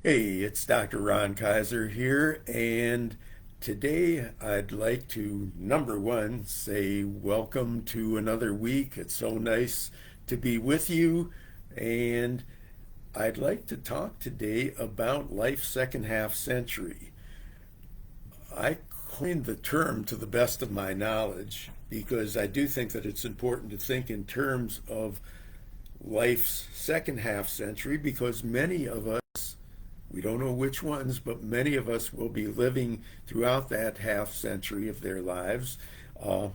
Hey, it's Dr. Ron Kaiser here, and today I'd like to, number one, say welcome to another week. It's so nice to be with you, and I'd like to talk today about life's second half century. I coined the term to the best of my knowledge because I do think that it's important to think in terms of life's second half century because many of us, we don't know which ones, but many of us will be living throughout that half century of their lives, uh,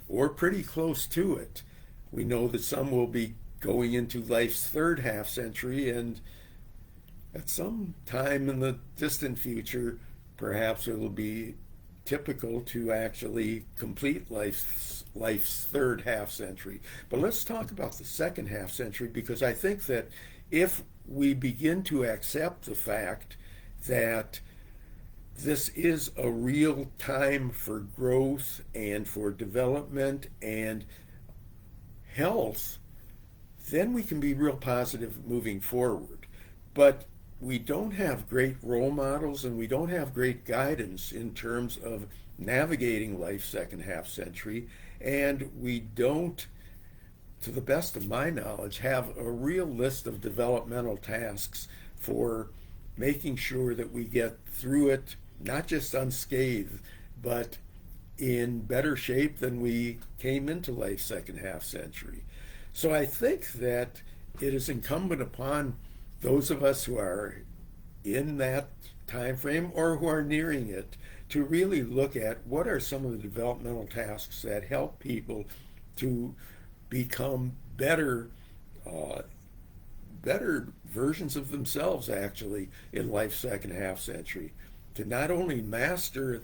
or pretty close to it. We know that some will be going into life's third half century, and at some time in the distant future, perhaps it'll be typical to actually complete life's third half century. But let's talk about the second half century because I think that if we begin to accept the fact that this is a real time for growth and for development and health, then we can be real positive moving forward. But we don't have great role models and we don't have great guidance in terms of navigating life's second half century. And we don't, to the best of my knowledge, have a real list of developmental tasks for making sure that we get through it, not just unscathed, but in better shape than we came into life's second half century. So I think that it is incumbent upon those of us who are in that time frame or who are nearing it to really look at what are some of the developmental tasks that help people to become uh, better versions of themselves actually in life's second half century, to not only master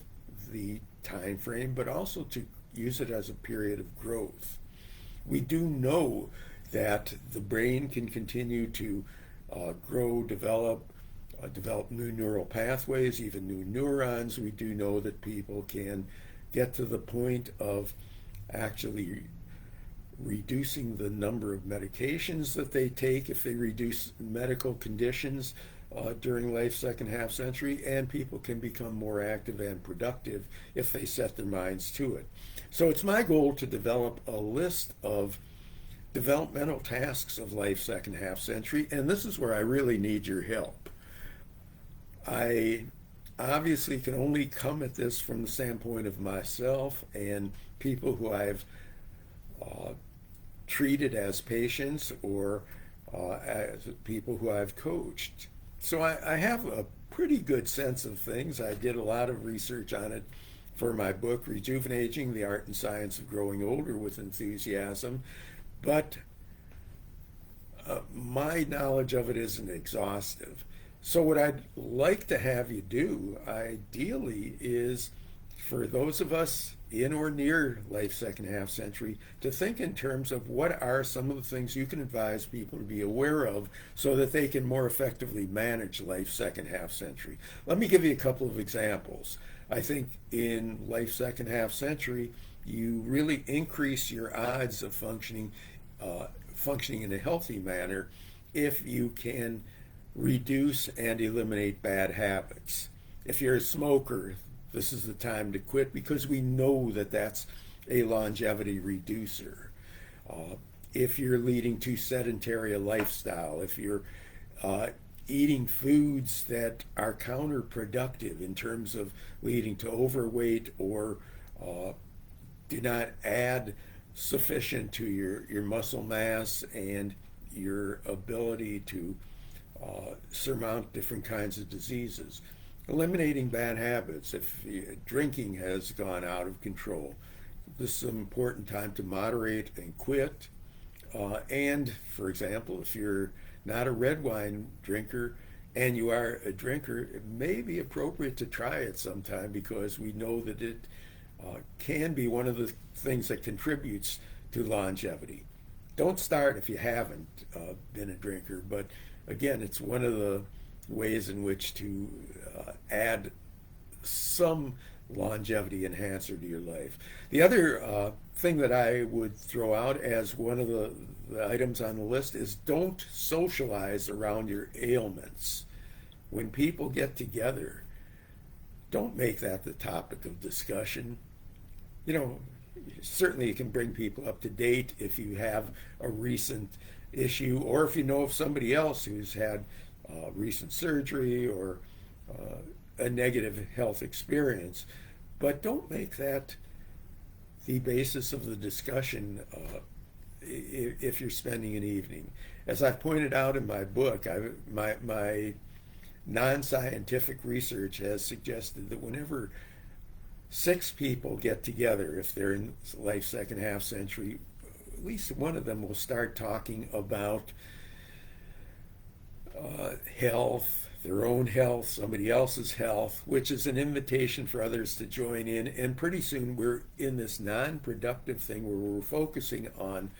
the time frame but also to use it as a period of growth. We do know that the brain can continue to grow, develop new neural pathways, even new neurons. We do know that people can get to the point of actually reducing the number of medications that they take if they reduce medical conditions during life's second half century, and people can become more active and productive if they set their minds to it. So it's my goal to develop a list of developmental tasks of life's second half century, and this is where I really need your help. I obviously can only come at this from the standpoint of myself and people who I've uh, treated as patients or as people who I've coached. So I have a pretty good sense of things. I did a lot of research on it for my book, Rejuvenating the Art and Science of Growing Older with Enthusiasm. But my knowledge of it isn't exhaustive. So, what I'd like to have you do, ideally, is for those of us in or near life's second half century to think in terms of what are some of the things you can advise people to be aware of so that they can more effectively manage life's second half century. Let me give you a couple of examples. I think in life's second half century, you really increase your odds of functioning in a healthy manner if you can reduce and eliminate bad habits. If you're a smoker, this is the time to quit because we know that that's a longevity reducer. Uh, if you're leading too sedentary a lifestyle, if you're uh, eating foods that are counterproductive in terms of leading to overweight or uh, do not add sufficient to your muscle mass and your ability to surmount different kinds of diseases. Eliminating bad habits. If drinking has gone out of control, this is an important time to moderate and quit. And, for example, if you're not a red wine drinker and you are a drinker, it may be appropriate to try it sometime because we know that it can be one of the things that contributes to longevity. Don't start if you haven't been a drinker, but again, it's one of the ways in which to add some longevity enhancer to your life. The other thing that I would throw out as one of the items on the list is don't socialize around your ailments. when people get together, don't make that the topic of discussion. You know, certainly you can bring people up to date if you have a recent issue, or if you know of somebody else who's had recent surgery or a negative health experience. But don't make that the basis of the discussion if you're spending an evening. As I've pointed out in my book, my non-scientific research has suggested that whenever 6 people get together, if they're in life's second half century, at least one of them will start talking about health, their own health, somebody else's health, which is an invitation for others to join in. And pretty soon we're in this non-productive thing where we're focusing on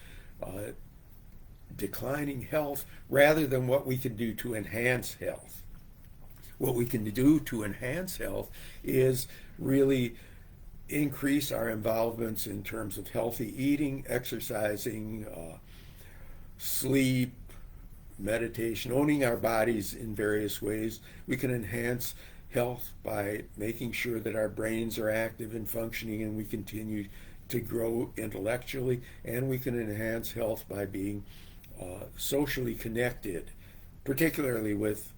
declining health rather than what we can do to enhance health. What we can do to enhance health is really increase our involvements in terms of healthy eating, exercising, sleep, meditation, owning our bodies in various ways. We can enhance health by making sure that our brains are active and functioning and we continue to grow intellectually, and we can enhance health by being socially connected, particularly with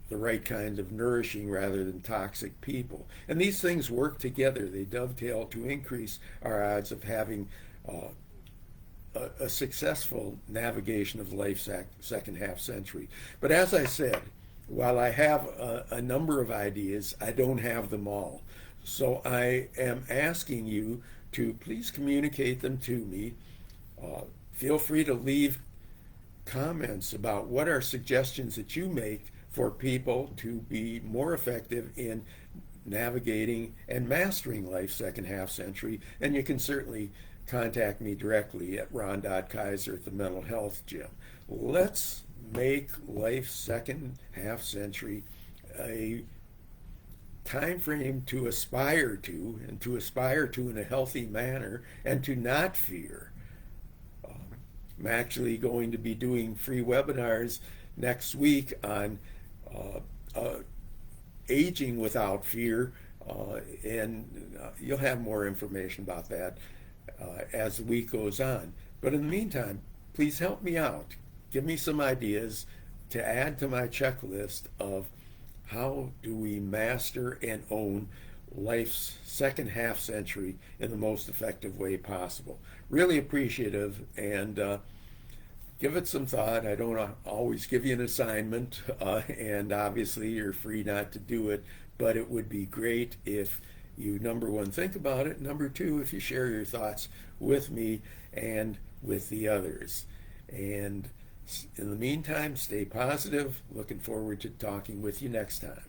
the right kind of nourishing rather than toxic people. And these things work together. They dovetail to increase our odds of having a successful navigation of life's second half century. But as I said, while I have a number of ideas, I don't have them all. So I am asking you to please communicate them to me. Feel free to leave comments about what are suggestions that you make for people to be more effective in navigating and mastering life's second half century. And you can certainly contact me directly at ron.kaiser at the Mental Health Gym. Let's make life's second half century a time frame to aspire to, and to aspire to in a healthy manner, and to not fear. I'm actually going to be doing free webinars next week on aging without fear, and you'll have more information about that as the week goes on. But in the meantime, please help me out. Give me some ideas to add to my checklist of how do we master and own life's second half century in the most effective way possible. Really appreciative, and give it some thought. I don't always give you an assignment, and obviously you're free not to do it, but it would be great if you, number one, think about it. Number two, if you share your thoughts with me and with the others. And in the meantime, stay positive. Looking forward to talking with you next time.